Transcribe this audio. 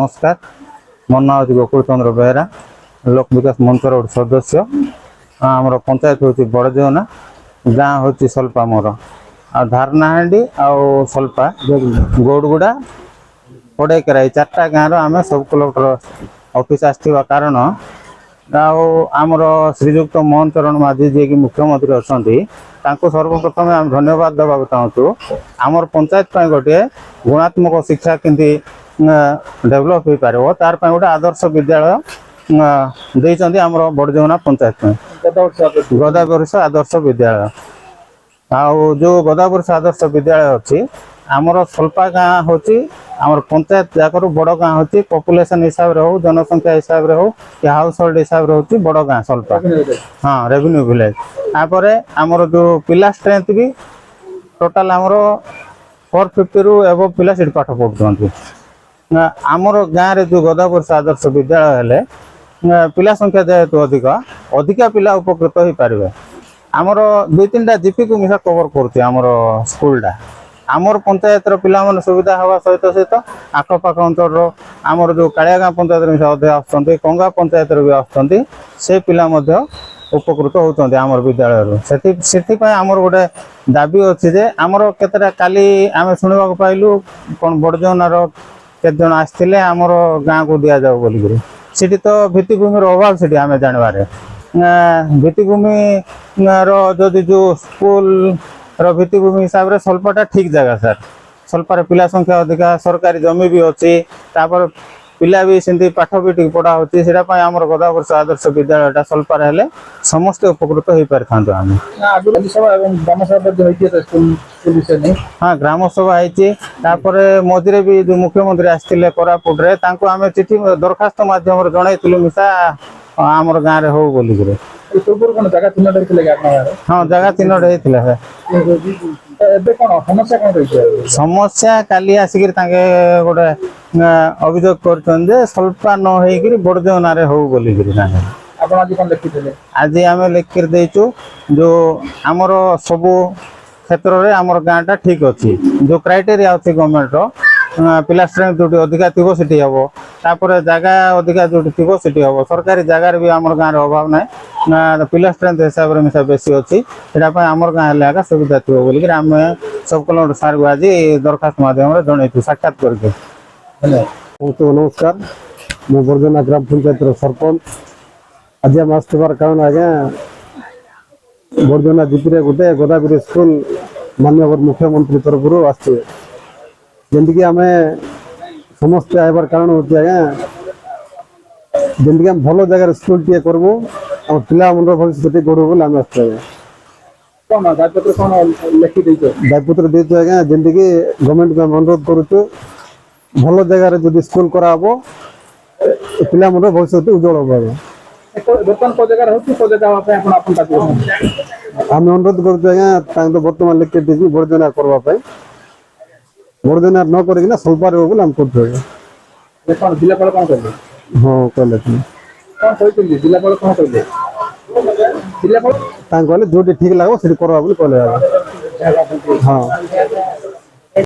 नमस्कार मो ना हूँ गोकुल चंद्र बेहरा लोक विकास मंचर गोटे सदस्य आमर पंचायत हूँ बड़जेना गाँ हूँ सल्पा मोर आ धारनाहांडी आउ सल्पा गौड़गुड़ा पड़ेकराई चार्टा गाँव आम सब कलेक्टर ऑफिस आसवा कारण आमर श्रीजुक्त मोहन चरण माझी जी की मुख्यमंत्री अच्छा सर्वप्रथम आम धन्यवाद देवा चाहूँ आमर पंचायत गोटे गुणात्मक शिक्षा केमती डेभलप हो पार तार गोटे आदर्श विद्यालय देते आम बड़जेना पंचायत गदाबरिश आदर्श विद्यालय आउ जो गदाबरिश आदर्श विद्यालय अच्छी आमर सल्पा गाँ हूँ आमर पंचायत जाकर बड़ गाँ हूँ पपुलेसन हिसाब से हो जनसंख्या हिसाब से हो कि हाउस होल्ड हिसाब से हूँ बड़ गाँ सल्पा हाँ रेवेन्यू विलेज तापर आमर जो पिला स्ट्रेंथ भी टोटाल आमर 450 रु एबव पिला सीट पाठ पढ़ुंट आमर गाँव में जो गदाबरिश आदर्श विद्यालय हेले पिला संख्या जेहेतु अधिका पिला उपकृत हो पारे आमर 2-3टा जीपी को मिसा कवर कर आमर स्कूलटा आमर पंचायत पिला माने सुविधा हवा सहित सहित आखपाख अंचल आमर जो कालिया गाँ पंचायत मिसा अधे आसुँच कंगा पंचायत भी आसुँच से पिला उपकृत होती आमर विद्यालय से आमर गोटे दाबी अच्छी जे आमर केतटा काली आम शुणा पाइलु कौन बड़जनार केत जन आसते आमर गाँ को दि जाऊ बोलिक सीटी तो भित्तिभूमि अभाव सीटी आम जानवर भित्तिभूमि जदि जो स्कूल भित्तिभूमि हिसाब से सल्पाटा ठीक जगह सर सल्पार पिला संख्या अधिका सरकारी जमी भी अच्छी तापर पिला भी सेमती पाठ भी ठीक पढ़ा होती से आम गदाबरिश आदर्श विद्यालय सल्पार हेले समस्ते उपकृत हो पारि था हाँ ग्राम सभा होती मझे भी जो मुख्यमंत्री आसते कोरापुट आम चिठी दरखास्त मध्यम जनईलु मिसा आमर गाँव में हो बोलिक हाँ जगह 3टे समस्या काली आसिक गोटे अभियोग कर सल्पा न हो बड़जेना हो बोलिक आज आम लिख देचु जो आमर सबू क्षेत्र में आमर गाँटा ठीक अच्छी जो क्राइटेरिया अच्छी गवर्नमेंट पिला स्ट्रेंथ जो अधिका थी सीटी हम तापर जगह अधिका जो थी सीटी हम सरकारी जगार भी आम गाँव अभाव ना पिला स्ट्रेंथ हिसाब से मिसा बेसी अच्छी से आम गाँव सुविधा थी बोलिक आम सब कलेक्टर सार को आज दरखास्त मध्यम जनईचु साक्षात करके नमस्कार मो बड़जेना ग्राम पंचायत सरपंच आज आम आसबार कारण आज्ञा बड़जेना जीपी गोटे गदाबरिश स्कूल माननीय मुख्यमंत्री तरफ आस जमीक आम समस्ते आइबार कारण हूँ आज्ञा जमीक भल जगह स्कूल टे करबू आम पिला मन भविष्य गढ़ू बोले आम दायपत्र देचु आज्ञा जमीक गवर्नमेंट को अनुरोध करुचु भल जगार जब स्कूल कराब पिला मन भविष्य उज्जवल आम अनुरोध करुचु आज्ञा बर्तमान लिख दीजिए बड़जेना करवाई बड़जेना न कर सल्पार हो बोले आम कर हाँ कहले जो ठीक लगे से करवा कहले हाँ